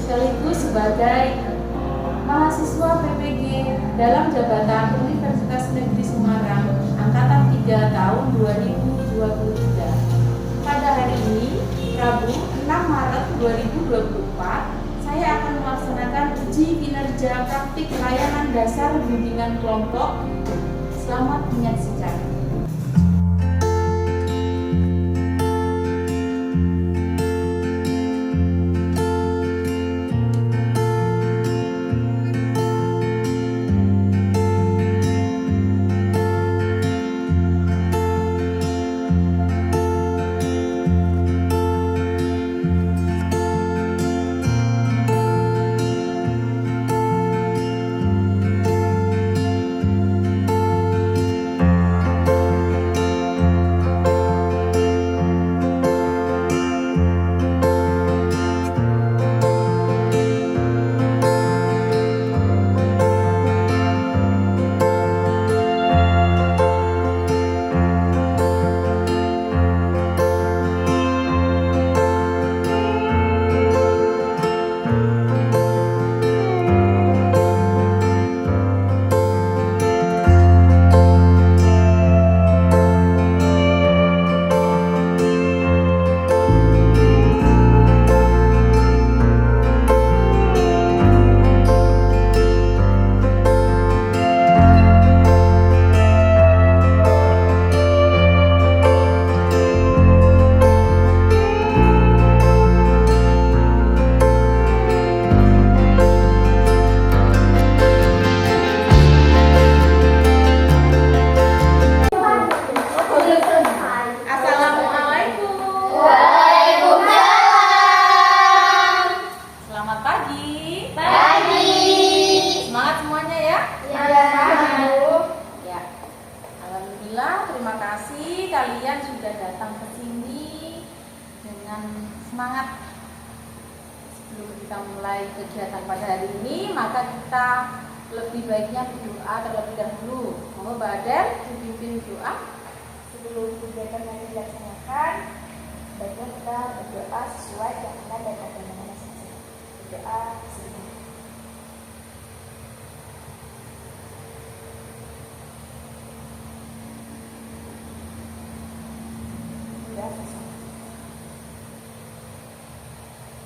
sekaligus sebagai mahasiswa PPG dalam jabatan Universitas Negeri Semarang Angkatan 3 tahun 2023. Pada hari ini, Rabu 6 Maret 2024, saya akan melaksanakan uji kinerja praktik layanan dasar bimbingan kelompok. Selamat menyaksikan. Terima kasih kalian sudah datang ke sini dengan semangat. Sebelum kita mulai kegiatan pada hari ini, maka kita lebih baiknya berdoa terlebih dahulu. Mohon Mbak Adel dipimpin doa. Sebelum kegiatan yang dilaksanakan, baiknya kita berdoa sesuai keyakinan dan agama masing-masing. Berdoa sebentar.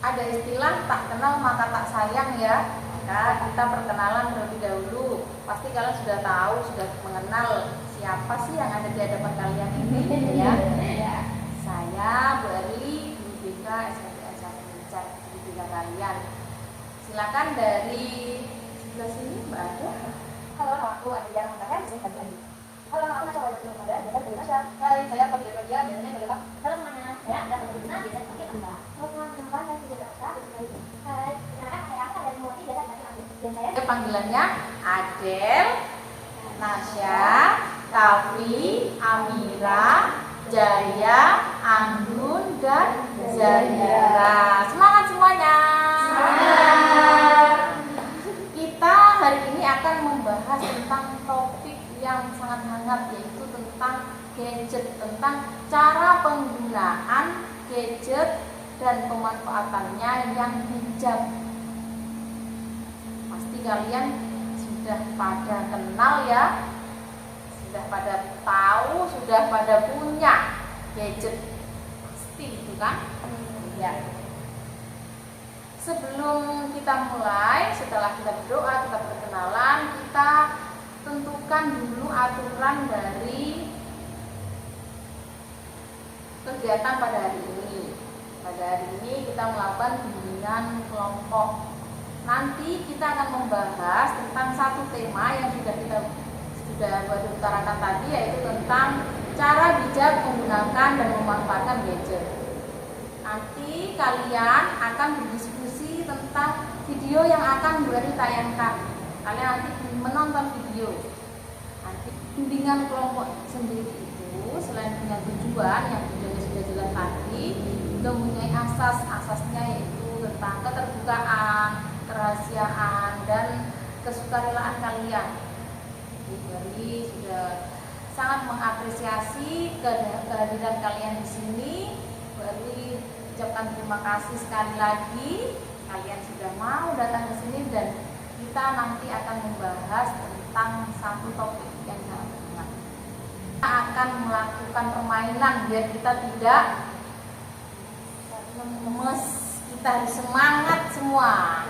Ada istilah tak kenal maka tak sayang ya. Maka kita perkenalan terlebih dahulu. Pasti kalian sudah tahu, sudah mengenal siapa sih yang ada di hadapan kalian ini ya. Saya Bu Erli, Guru BK SMPN 1 Mincar, Guru BK kalian. Silakan dari sebelah sini Mbak Ada. Halo, aku Adia Mutahan, saya tadi. Halo, aku Naca Wajah Pada, biasa dari Nasya. Hai, saya Pak Joko Dia, biasanya dari Pak. Halo semuanya, saya Anda Berbina, biasa pakai Anda. Halo teman-teman, saya juga Nasya. Hai, kenalkan saya Aka dan Muati, biasa pakai Anda. Dan saya Panggilannya Adel, Nasya, Kavi, Amira, Jaya, Anggun, dan Zahira. Semangat semuanya. Semangat. Kita hari ini akan membahas tentang topik yang sangat hangat, yaitu tentang gadget, tentang cara penggunaan gadget dan pemanfaatannya yang bijak. Pasti kalian sudah pada kenal ya, sudah pada tahu, sudah pada punya gadget, pasti itu kan? Ya. Sebelum kita mulai, setelah kita berdoa, kita berkenalan, kita tentukan dulu aturan dari kegiatan pada hari ini. Pada hari ini kita melakukan bimbingan kelompok. Nanti kita akan membahas tentang satu tema yang sudah utarakan tadi, yaitu tentang cara bijak menggunakan dan memanfaatkan gadget. Nanti kalian akan berdiskusi tentang video yang akan ditayangkan. Kalian nanti menonton video. Nanti bimbingan kelompok sendiri itu selain punya tujuan yang sudah jelas tadi, juga mempunyai asasnya, yaitu tentang keterbukaan, kerahasiaan, dan kesukarelaan kalian. Jadi sudah sangat mengapresiasi kehadiran kalian di sini. Ucapkan terima kasih sekali lagi. Kalian sudah datang ke sini dan kita nanti akan membahas tentang satu topik yang sangat banyak. Kita akan melakukan permainan biar kita tidak lemes, kita harus semangat semua.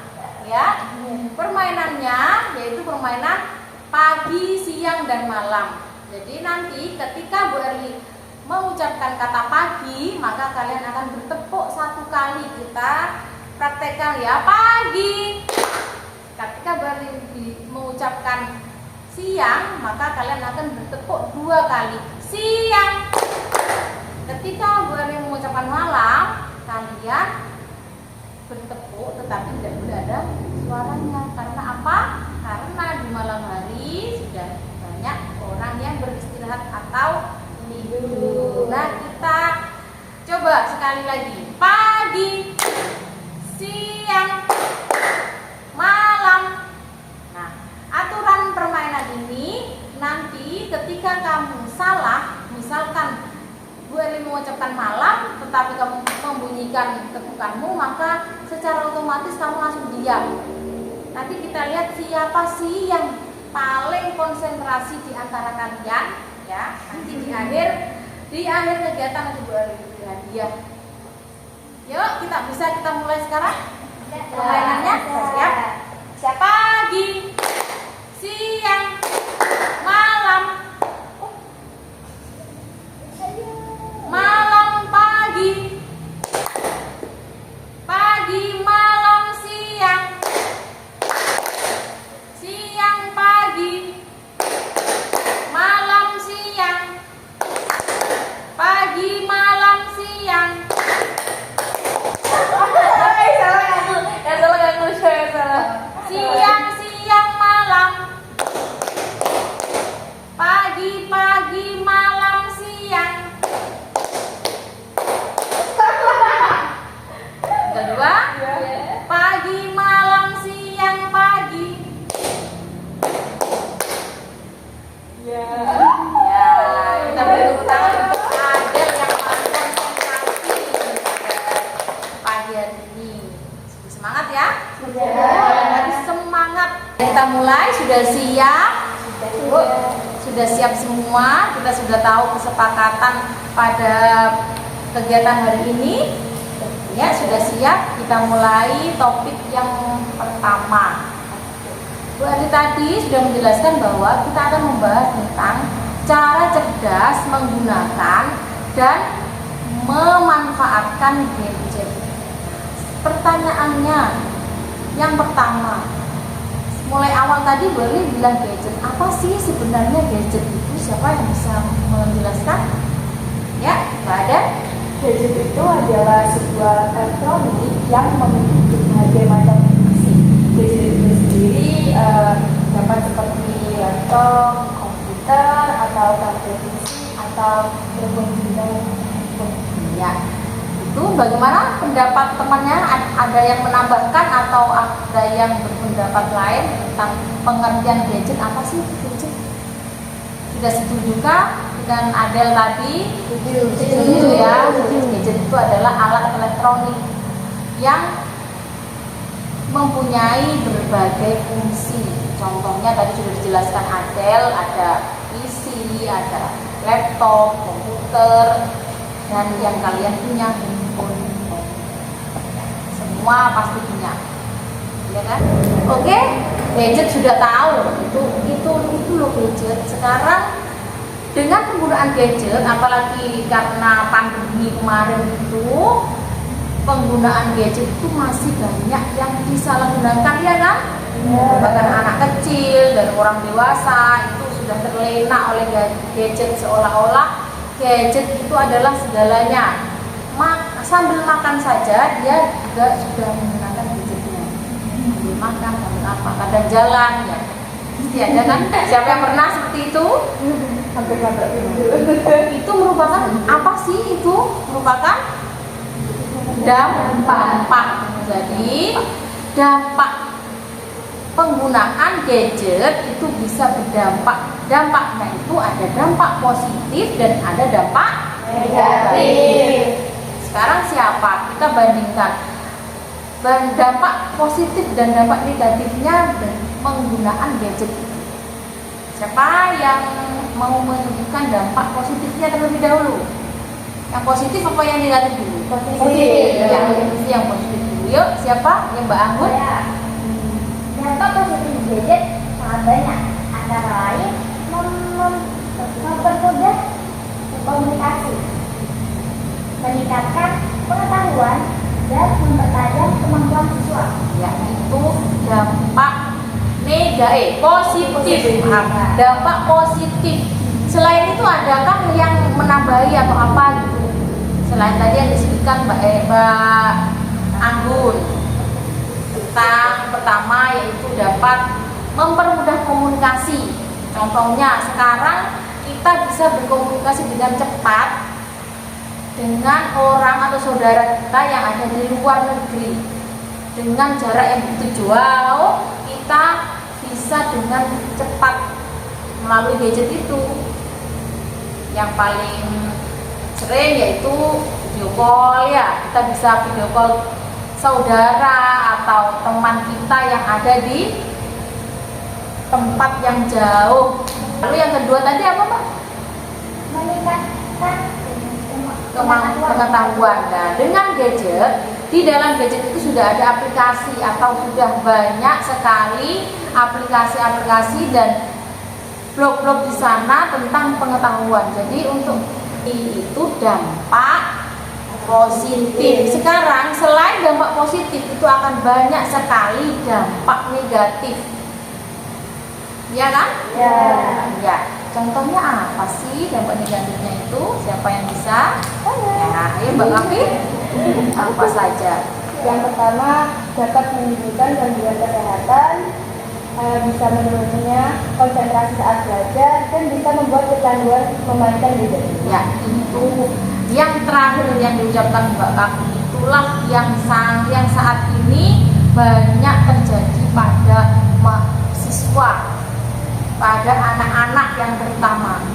Ya, permainannya yaitu permainan pagi, siang, dan malam. Jadi nanti ketika Bu Erli mengucapkan kata pagi, maka kalian akan bertepuk satu kali. Kita praktekkan ya, pagi. Ketika Bu Erli mengucapkan siang, maka kalian akan bertepuk 2 kali, siang. Ketika Bu Erli mengucapkan malam, kalian bertepuk tetapi tidak boleh ada suaranya. Karena apa? Karena di malam hari sudah banyak orang yang beristirahat atau tidur. Nah, kita coba sekali lagi, pagi, siang, malam. Nah, aturan permainan ini nanti ketika kamu salah, misalkan Bu Erli mengucapkan malam tetapi kamu membunyikan tepukanmu, maka secara otomatis kamu langsung diam. Nanti kita lihat siapa sih yang paling konsentrasi di antara kalian, ya. Nanti di akhir kegiatan nanti Bu Erli beri hadiah. Yuk, kita mulai sekarang. Permainannya siap? Siap. Pagi, siang, malam. Malam, pagi, pagi, malam, siang, siang, pagi, malam, siang, pagi, malam, siang. Siang, siang, malam, pagi, pagi, malam, siang. Kedua, pagi, malam, siang, pagi. Ya, kita beri tepuk tangan untuk Adel yang paling konsentrasi pagi hari ini. Semangat ya. Kalian harus semangat. Kita mulai, sudah siap? Sudah siap semua? Kita sudah tahu kesepakatan pada kegiatan hari ini. Ya, sudah siap. Kita mulai topik yang pertama. Bu Erli tadi sudah menjelaskan bahwa kita akan membahas tentang cara cerdas menggunakan dan memanfaatkan gadget. Pertanyaannya yang pertama, mulai awal tadi Bu Erli bilang gadget. Apa sih sebenarnya gadget itu? Siapa yang bisa menjelaskan? Ya, nggak ada. Gadget itu adalah sebuah elektronik yang memiliki berbagai macam fungsi. Gadget itu sendiri dapat seperti laptop, komputer, atau televisi, atau telepon genggam. Ya, itu bagaimana pendapat temannya? Ada yang menambahkan atau ada yang berpendapat lain tentang pengertian gadget? Apa sih gadget? Sudah setujukah dengan Adel tadi? Setuju ya. Gadget itu adalah alat elektronik yang mempunyai berbagai fungsi. Contohnya tadi sudah dijelaskan Adel, ada PC, ada laptop, komputer, dan yang kalian punya handphone. Semua pasti punya, ya kan? Oke, gadget sudah tahu itu loh gadget. Sekarang dengan penggunaan gadget, apalagi karena pandemi kemarin itu, penggunaan gadget itu masih banyak yang disalahgunakan, ya kan? Bahkan anak kecil dan orang dewasa itu sudah terlena oleh gadget, seolah-olah gadget itu adalah segalanya. Sambil makan saja dia juga sudah menggunakan gadgetnya. Sambil makan, sambil apa, kadang jalan ya. Pasti ada kan? Siapa yang pernah seperti itu? Itu merupakan apa sih itu? Merupakan dampak. Jadi dampak penggunaan gadget itu bisa berdampak. Dampaknya itu ada dampak positif dan ada dampak negatif. Sekarang siapa? Kita bandingkan. dampak positif dan dampak negatifnya menggunakan gadget. Siapa yang mau menunjukkan dampak positifnya terlebih dahulu? Yang positif apa yang negatif dulu? Positif. Yang positif dulu. Yuk, siapa? Yang Mbak Anggun? Dampak positif gadget sangat banyak, antara lain mempermudah komunikasi, meningkatkan pengetahuan, dan mempertajam kemampuan siswa. Ya, itu dampak positif. Dampak positif. Selain itu adakah yang menambahi atau apa gitu? Selain tadi yang disebutkan Mbak Anggun tentang pertama yaitu dapat mempermudah komunikasi. Contohnya sekarang kita bisa berkomunikasi dengan cepat dengan orang atau saudara kita yang ada di luar negeri dengan jarak yang begitu jauh. Kita bisa dengan cepat melalui gadget itu. Yang paling sering yaitu video call ya, kita bisa video call saudara atau teman kita yang ada di tempat yang jauh. Lalu yang kedua tadi apa Pak? Meningkatkan Pengetahuan. Nah, dengan gadget, di dalam gadget itu sudah ada aplikasi atau sudah banyak sekali aplikasi-aplikasi dan blog-blog di sana tentang pengetahuan. Jadi untuk itu dampak positif. Sekarang selain dampak positif itu akan banyak sekali dampak negatif. Ya kan? Ya. Ya. Contohnya apa sih dampak negatifnya itu? Siapa yang bisa? Ya, ayo Mbak Kafi. Apa saja? Yang pertama dapat menimbulkan gangguan kesehatan, bisa menurunnya konsentrasi saat belajar, dan bisa membuat kecanduan memainkan gadget. Ya, itu yang terakhir yang diucapkan Mbak Kafi itulah yang saat ini banyak terjadi pada mahasiswa, pada anak-anak yang terutama.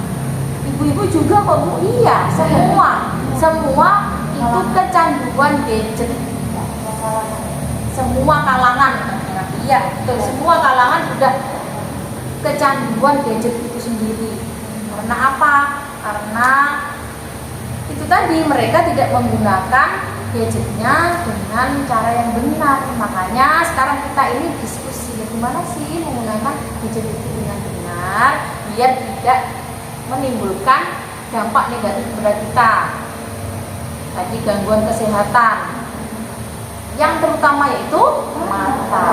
Ibu-ibu juga kok Bu? Iya, semua itu kecanduan gadget. Semua kalangan, iya, betul. Semua kalangan sudah kecanduan gadget itu sendiri. Karena apa? Karena itu tadi mereka tidak menggunakan gadgetnya dengan cara yang benar. Makanya sekarang kita ini diskusi bagaimana sih menggunakan gadget itu dengan benar biar tidak menimbulkan dampak negatif kepada kita. Tadi gangguan kesehatan yang terutama yaitu mata.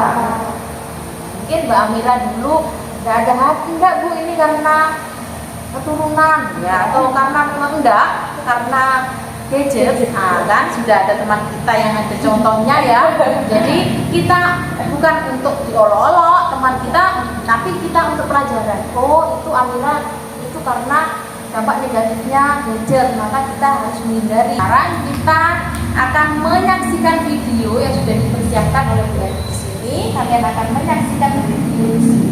Mungkin Mbak Amira dulu tidak ada hati enggak Bu, ini karena keturunan ya atau karena enggak karena gadget. Nah, kan sudah ada teman kita yang ada contohnya ya. Jadi kita bukan untuk diolok-olok teman kita, tapi kita untuk pelajaran. Oh, itu Amira itu karena dampak negatifnya gadget, maka kita harus menghindari. Sekarang kita akan menyaksikan video yang sudah dipersiapkan oleh Bu Edi di sini. Kalian akan menyaksikan video di sini.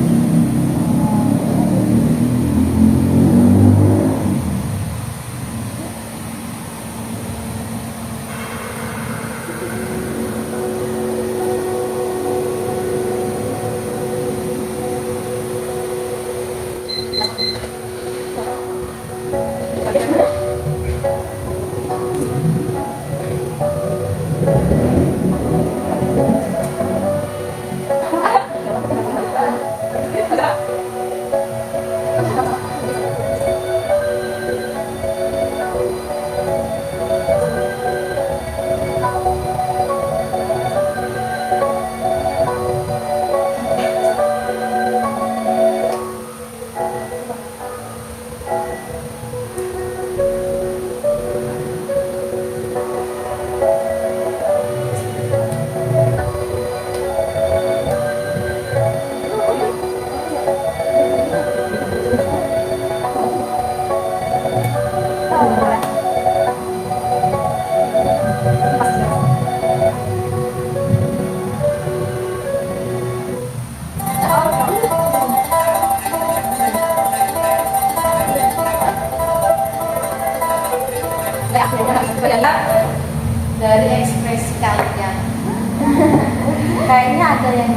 kayaknya ada yang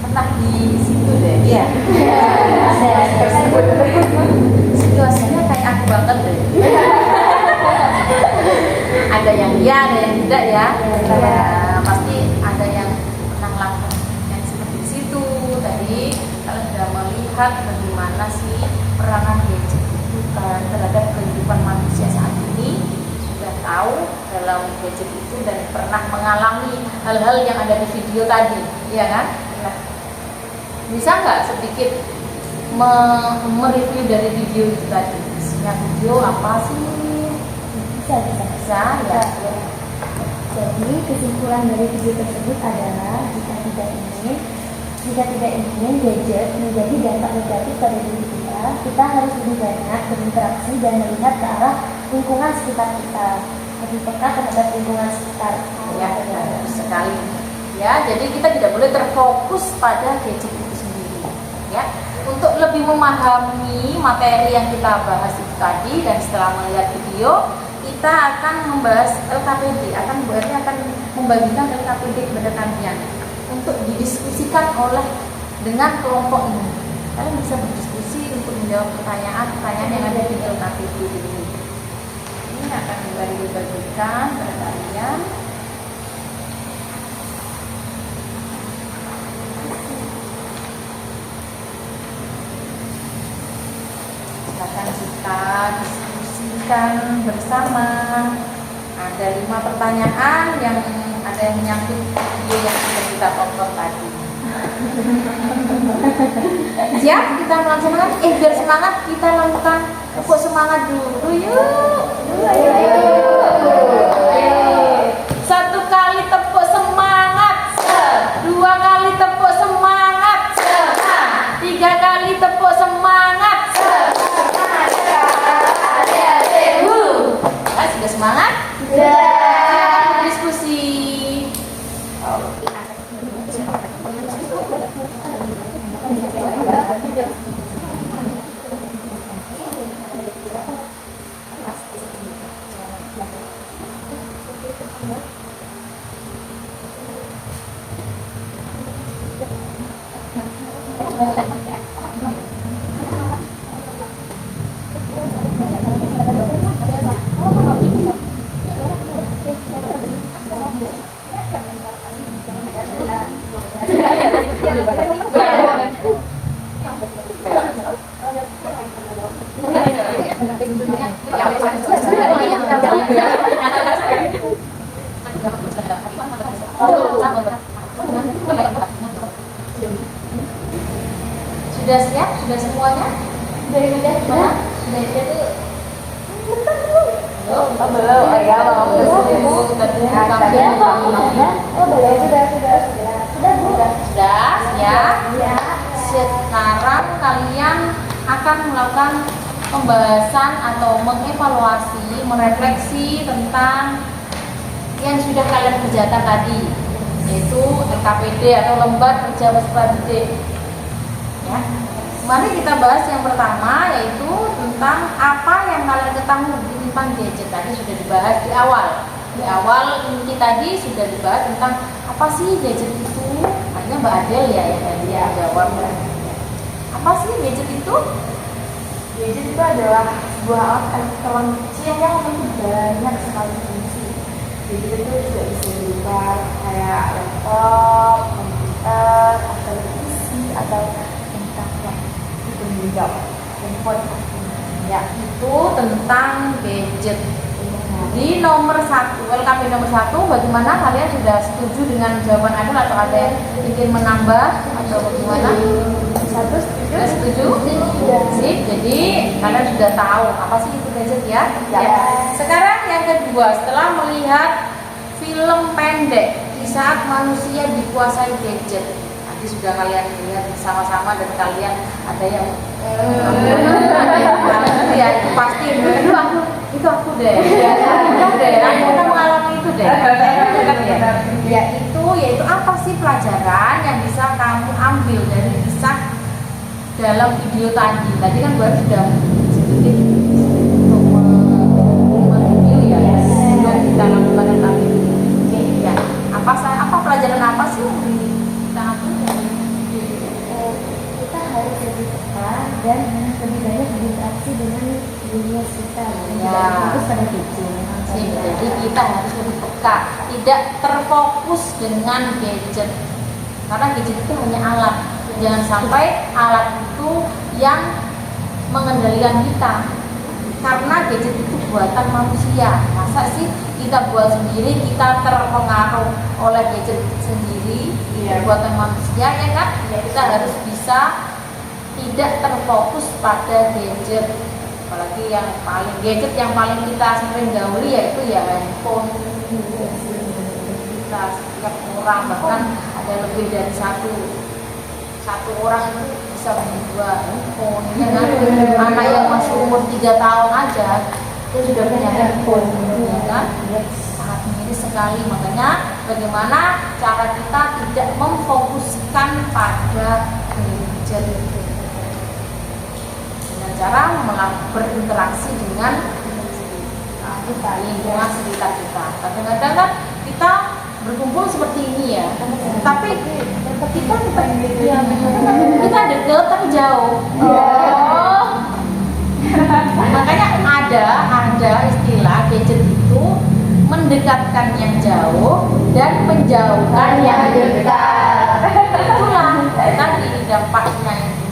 pernah di situ deh. Iya. Situasinya kayak aku banget deh. Ada yang iya, ada yang tidak ya. Ya, pasti ada yang pernah lakukan yang seperti di situ. Tadi kalau sudah melihat bagaimana sih peranan gadget itu terhadap kehidupan manusia saat ini, sudah tahu dalam gadget itu dan pernah mengalami hal-hal yang ada di video tadi, ya kan? Nah, bisa nggak sedikit mereview dari video itu tadi? Isinya video apa sih? Bisa ya. Jadi kesimpulan dari video tersebut adalah jika tidak ingin gadget menjadi dampak negatif pada diri kita harus lebih banyak berinteraksi dan melihat ke arah lingkungan sekitar kita, lebih peka terhadap lingkungan sekitar. Ya, bagus sekali. Ya, jadi kita tidak boleh terfokus pada gadget itu sendiri. Ya, untuk lebih memahami materi yang kita bahas itu tadi dan setelah melihat video, kita akan membahas LKPD, akan membagikan LKPD kepada kalian untuk didiskusikan dengan kelompok ini. Kalian bisa berdiskusi untuk menjawab pertanyaan yang ada di LKPD ini. Ini akan dibagikan kepada kalian. Silakan kita diskusikan bersama. Ada 5 pertanyaan yang ada yang menyangkut video yang sudah kita tonton tadi. Siap kita melaksanakan? Biar semangat kita lakukan tepuk semangat dulu yuk. Satu kali tepuk semangat, 2 kali tepuk semangat, 3 kali tepuk semangat. Sudah semangat? Silakan berdiskusi. Sudah siap? Sudah semuanya? Sudah. Sudah ya. Sekarang kalian akan melakukan pembahasan atau mengevaluasi, merefleksi tentang yang sudah kalian kerjakan tadi, yaitu LKPD atau lembar kerja peserta didik. Ya. Mari kita bahas yang pertama, yaitu tentang apa yang kalian ketahui tentang gadget. Tadi sudah dibahas di awal. Di awal inti tadi sudah dibahas tentang apa sih gadget itu. Hanya Mbak Adel ya yang tadi jawab. Apa sih gadget itu? Gadget itu adalah sebuah alat elektronik kecil yang memiliki banyak sekali fungsi. Gadget itu juga bisa berupa kayak laptop, komputer, atau PC, atau handphone. Ya, itu tentang gadget. Di nomor 1, LKP nomor 1, bagaimana kalian sudah setuju dengan jawaban Adel atau ada yang ingin menambah atau bagaimana? Satu setuju? Setuju? Sip, jadi kalian sudah tahu apa sih itu gadget ya? Ya. Sekarang yang kedua, setelah melihat film pendek di saat manusia dikuasai gadget, nanti sudah kalian lihat bersama-sama dan kalian ada yang ya itu pasti itu aku deh, aku pernah mengalami itu deh. Yaitu apa sih pelajaran yang bisa kamu ambil dari kisah dalam video tadi? Tadi kan baru sudah sedikit untuk mereview ya, sudah kita lakukan tadi. Oke, ya. Apa pelajaran apa sih yang dan lebih banyak berinteraksi dengan dunia sekitar dan Ya. tidak fokus pada gadget. Jadi kita harus lebih peka, tidak terfokus dengan gadget. Karena gadget itu hanya alat. Jangan sampai alat itu yang mengendalikan kita. Karena gadget itu buatan manusia. Masa sih kita buat sendiri, kita terpengaruh oleh gadget sendiri, buatan manusia, ya kan? Kita harus bisa tidak terfokus pada gadget. Apalagi yang paling gadget yang paling kita sering gauli yaitu ya handphone. Kita setiap orang, bahkan ada lebih dari satu orang itu bisa punya 2 handphone, ya kan? Anak yang masih umur 3 tahun aja itu sudah punya handphone, ya kan? Sangat miris sekali. Makanya bagaimana cara kita tidak memfokuskan pada gadget dengan cara berinteraksi dengan lingkungan sekitar kita. Kadang-kadang kan kita berkumpul seperti ini ya, tapi kita dekat tapi jauh. Makanya ada istilah gadget itu mendekatkan yang jauh dan menjauhkan yang dekat. Itulah tadi dampaknya yang itu.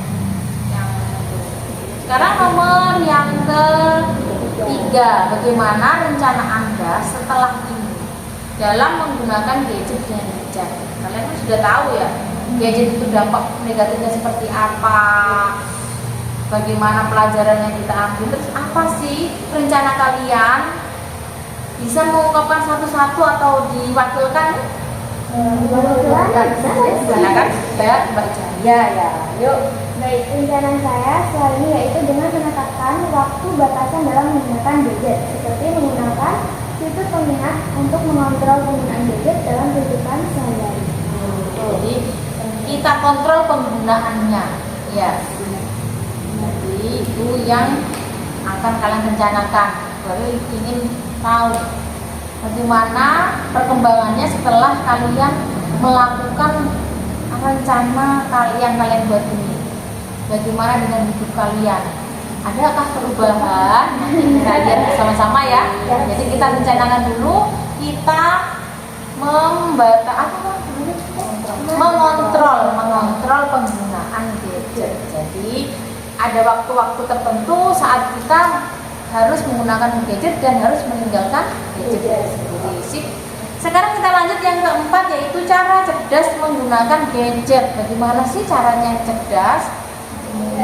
Sekarang nomor yang ketiga, bagaimana rencana Anda setelah ini dalam menggunakan gadget dengan bijak. Kalian kan sudah tahu ya, gadget itu dampak negatifnya seperti apa, bagaimana pelajaran yang kita ambil, terus apa sih rencana kalian? Bisa mengungkapkan satu-satu atau diwakilkan? Silakan Mbak Jaya ya. Yuk. Baik, rencana saya selanjutnya yaitu dengan menetapkan waktu batasan dalam menggunakan gadget, seperti menggunakan fitur pengingat untuk mengontrol penggunaan gadget dalam kehidupan sehari-hari. Jadi kita kontrol penggunaannya, ya. Jadi itu yang akan kalian rencanakan. Baru ingin tahu bagaimana perkembangannya setelah kalian melakukan rencana kalian buat ini. Bagaimana dengan hidup kalian? Adakah perubahan? Nanti kita lihat bersama-sama ya. Jadi kita rencanakan dulu, kita mengontrol penggunaan gadget. Jadi ada waktu-waktu tertentu saat kita harus menggunakan gadget dan harus meninggalkan gadget. Sip. Sekarang kita lanjut yang keempat, yaitu cara cerdas menggunakan gadget. Bagaimana sih caranya cerdas?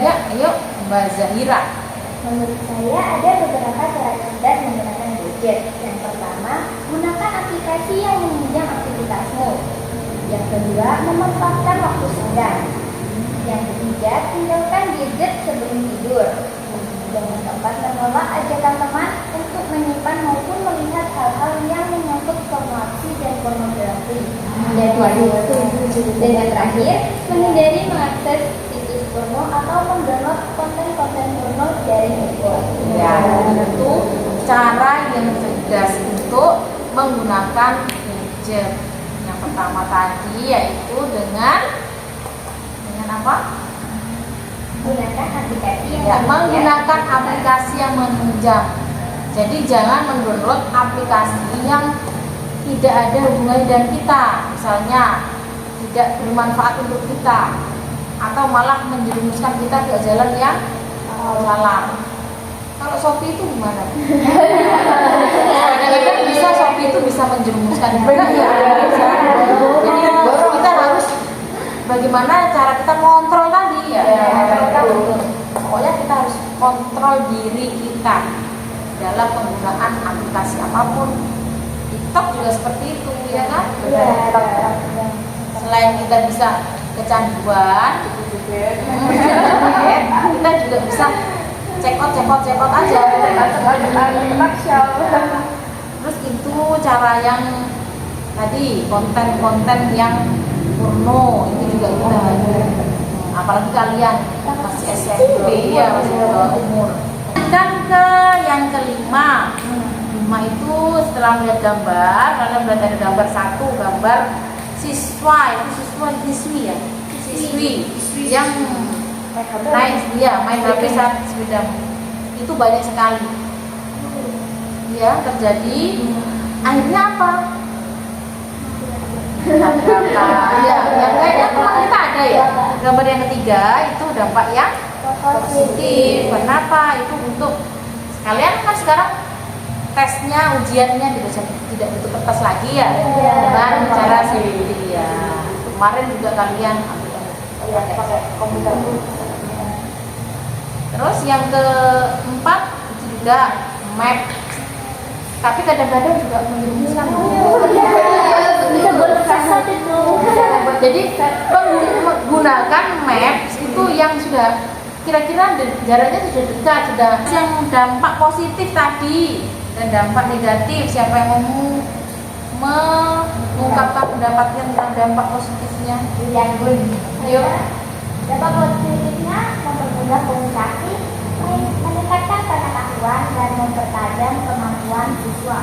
Ya, ayo Mbak Zahira. Menurut saya ada beberapa cara cerdas menggunakan gadget. Yang pertama, gunakan aplikasi yang menunjang aktivitasmu. Yang kedua, memanfaatkan waktu senggang. Yang ketiga, tinggalkan gadget sebelum tidur. Dan yang keempat, menolak ajakan teman untuk menyimpan maupun melihat hal-hal yang menyangkut pornografi dan pornografi. Dan yang terakhir, menghindari mengakses situs porno atau mendownload konten-konten porno dari handphone. Ya, itu cara yang cerdas untuk menggunakan gadget. Yang pertama tadi yaitu dengan apa? Gunakan aplikasi Ya, menggunakan aplikasi yang menunjang. Jadi jangan mendownload aplikasi yang tidak ada hubungannya dengan kita, misalnya tidak bermanfaat untuk kita, atau malah menjerumuskan kita ke jalan yang salah. Kalau Shopee itu gimana? Kadang-kadang bisa Shopee itu bisa menjerumuskan juga ya. Jadi kita harus bagaimana cara kita mengontrol tadi ya. Pokoknya kita harus kontrol diri kita dalam penggunaan aplikasi apapun. TikTok juga seperti itu, ya kan? Selain kita bisa kecanduan, kita juga bisa cekot aja. Terus itu cara yang tadi konten-konten yang porno itu juga kita, apalagi kalian masih SMP ya, masih di bawah umur. Dan ke yang kelima, itu setelah melihat gambar, kalian melihat ada gambar satu, gambar siswi yang main HP saat sepeda itu banyak sekali ya terjadi. Akhirnya apa? Ya, yang kayaknya teman kita ada ya. Gambar yang ketiga itu dampak yang positif. Kenapa? Itu untuk sekalian kan sekarang tesnya, ujiannya tidak butuh kertas lagi ya, dengan cara sendiri ya. Kemarin juga kalian pakai komputer. Terus yang keempat itu juga map. Tapi kadang-kadang juga menyebutkan Bisa buat kesat itu. jadi menggunakan maps itu yang sudah kira-kira jaraknya sudah dekat, sudah yang dampak positif tadi dan dampak negatif. Siapa yang mau mengungkapkan pendapatnya tentang dampak positifnya? Ayo. Dampak positifnya mempermudah komunikasi, meningkatkan pengetahuan dan mempertajam kemampuan siswa.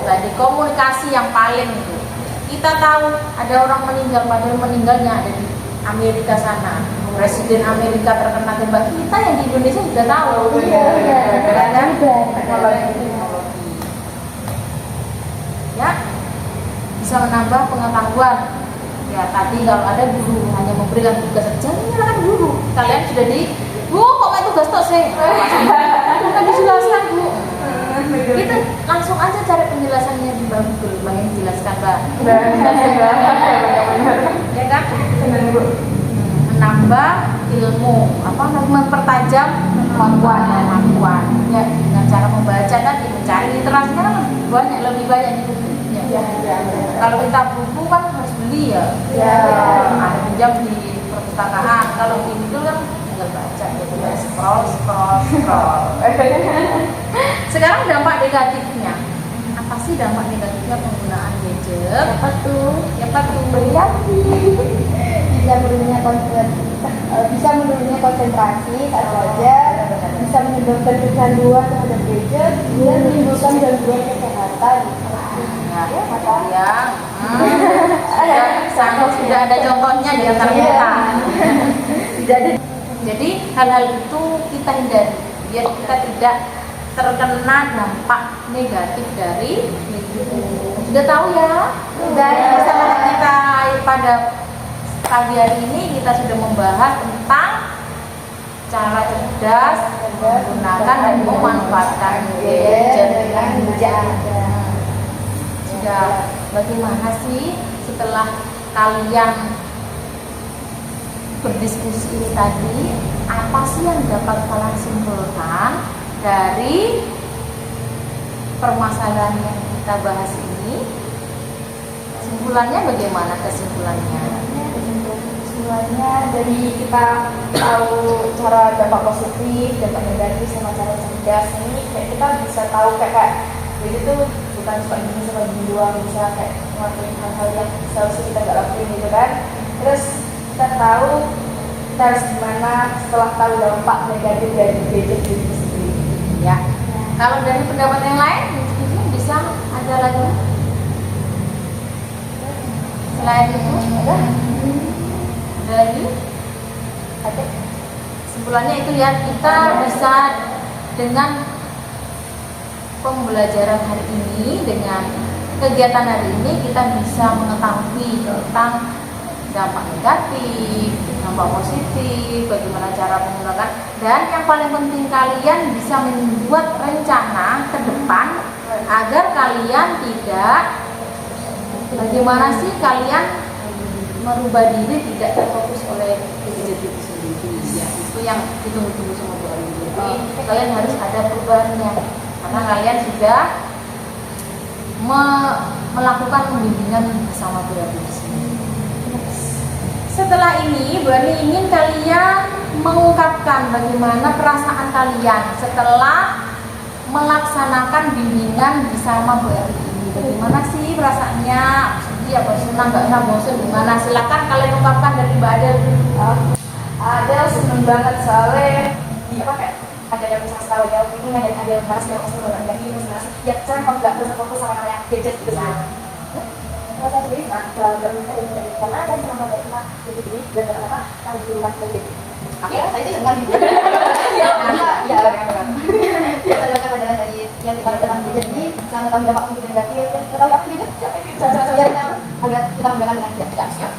Tadi komunikasi yang paling itu. Kita tahu ada orang meninggal, padahal meninggalnya ada di Amerika sana. Presiden Amerika terkena tembak, kita yang di Indonesia sudah tahu. Kan? Teknologi. Ya, bisa menambah pengetahuan. Ya, tadi kalau ada guru hanya memberikan tugas saja, menyalahkan guru. Kalian sudah Bu, kok main tugas tok sih? Bukan dijelaskan, Bu. Kita langsung aja cari penjelasannya di Google, Bang yang jelaskan, Bang. Ya kan? Menambah ilmu, mempertajam kemampuan. Ya, dengan cara membaca tadi, mencari literasi kan banyak, lebih banyak di buku. Kalau kita buku kan harus beli ya. Ada pinjam di perpustakaan. Kalau di itu kan tinggal baca gitu ya, scroll. Sekarang dampak negatifnya. Apa sih dampak negatifnya penggunaan gadget? Apa tuh? Beriapi. Bisa menurunnya konsentrasi saat belajar, bisa menyebabkan kecanduan terhadap gadget, dan menimbulkan gangguan kesehatan. Sudah ada contohnya di antara kita. Jadi hal-hal itu kita hindari biar kita tidak terkena dampak negatif dari lingkungan. Sudah tahu ya? Dan bersama kita pada pagi hari ini kita sudah membahas tentang cara cerdas menggunakan dan memanfaatkan gadget dengan bijak. Sudah bagaimana sih setelah kalian berdiskusi ini tadi, apa sih yang dapat kalian simpulkan dari permasalahan yang kita bahas ini? Kesimpulannya bagaimana kesimpulannya? Kesimpulannya dari kita tahu cara dampak positif, dampak negatif sama cara cerdas ini, kayak kita bisa tahu kayak jadi tuh bukan cuma gini sama gini doang, bisa kayak ngelakuin hal-hal yang seharusnya kita nggak lakuin gitu kan. Terus kita tahu kita harus gimana setelah tahu dampak negatif dari gadget itu sendiri. Ya. Kalau dari pendapat yang lain, mungkin bisa ada lagi. Selain itu, ada lagi? Ada. Kesimpulannya itu ya, kita bisa dengan pembelajaran hari ini, dengan kegiatan hari ini, kita bisa mengetahui tentang dampak negatif, dampak positif, bagaimana cara menggunakan, dan yang paling penting kalian bisa membuat rencana ke depan agar kalian tidak, bagaimana sih kalian merubah diri tidak terfokus oleh gadget itu sendiri. Ya, itu yang ditunggu-tunggu sama Bu Ayu. Jadi kalian harus ada perubahannya karena kalian sudah melakukan pembimbingan bersama Bu Ayu di sini. Setelah ini, Bu Ani ingin kalian mengungkapkan bagaimana perasaan kalian setelah melaksanakan bimbingan bersama Bu Ani ini. Bagaimana sih perasaannya? Sedih apa senang, nggak senang, bosan, gimana? Silakan kalian ungkapkan dari Mbak Adel. Adel seneng banget soalnya ada yang bisa tahu jauh ini, ada yang bahas yang masuk dalam lagi ya saya kalau nggak bisa fokus sama yang gadget gitu ya. Kalau saya sendiri dalam karena ada yang sama dari jadi dan apa tahu di rumah gadget. Oke, saya itu jangan gitu. Ya, kita lakukan adalah dari yang kita tentang gadget ini, sangat tahu dampak positif dan negatif. Kita tahu apa gadget? Agar kita menggunakan dengan bijak. Saya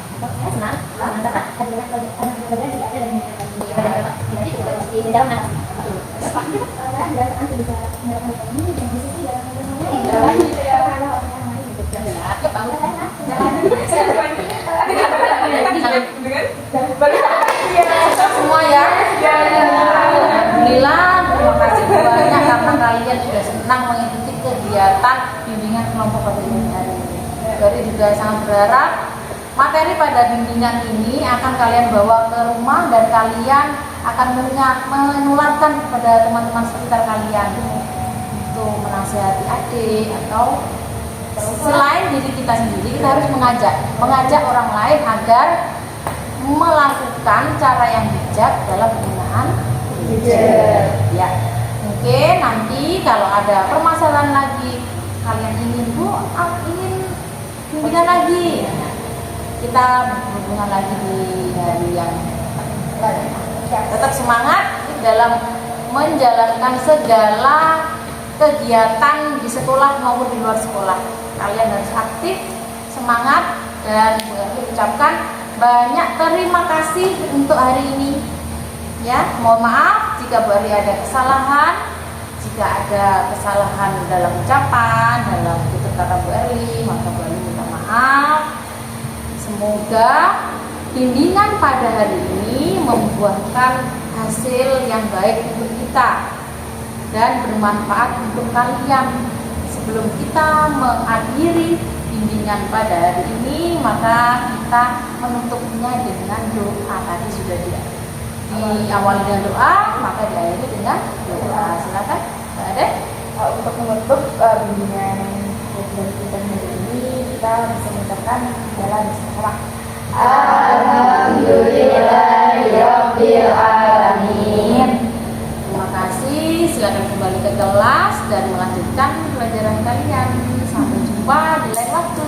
senang karena ada banyak pelajaran tidak ada di dalam anak. Karena nanti bisa melakukan ini dan diskusi dalam semua ya. Alhamdulillah, terima kasih banyak karena kalian sudah senang mengikuti kegiatan bimbingan kelompok pada hari ini. Jadi juga sangat berharap materi pada bimbingan ini akan kalian bawa ke rumah dan kalian akan menularkan kepada teman-teman sekitar kalian untuk menasihati adik atau selain diri kita sendiri, kita harus mengajak orang lain agar melakukan cara yang bijak dalam penggunaan gadget. Ya, mungkin nanti kalau ada permasalahan lagi, kalian ingin ingin bimbingan lagi, kita berhubungan lagi di hari yang tetap semangat dalam menjalankan segala kegiatan di sekolah maupun di luar sekolah. Kalian harus aktif, semangat, dan ucapkan banyak terima kasih untuk hari ini. Ya, mohon maaf jika Bu Ari ada kesalahan, jika ada kesalahan dalam ucapan, dalam tutur kata Bu Ari, maka Bu Ari minta maaf. Semoga bimbingan pada hari ini membuahkan hasil yang baik untuk kita dan bermanfaat untuk kalian. Sebelum kita mengakhiri bimbingan pada hari ini, maka kita menutupnya dengan doa. Tadi sudah diawali dengan doa, maka diakhiri dengan doa. Silakan, Mbak Ade. Untuk menutup bimbingan kita hari ini, kita bisa mengucapkan jalan bersama. Alhamdulillahirabbil alamin. Terima kasih. Silakan kembali ke kelas dan melanjutkan pelajaran kalian. Sampai jumpa di lain waktu.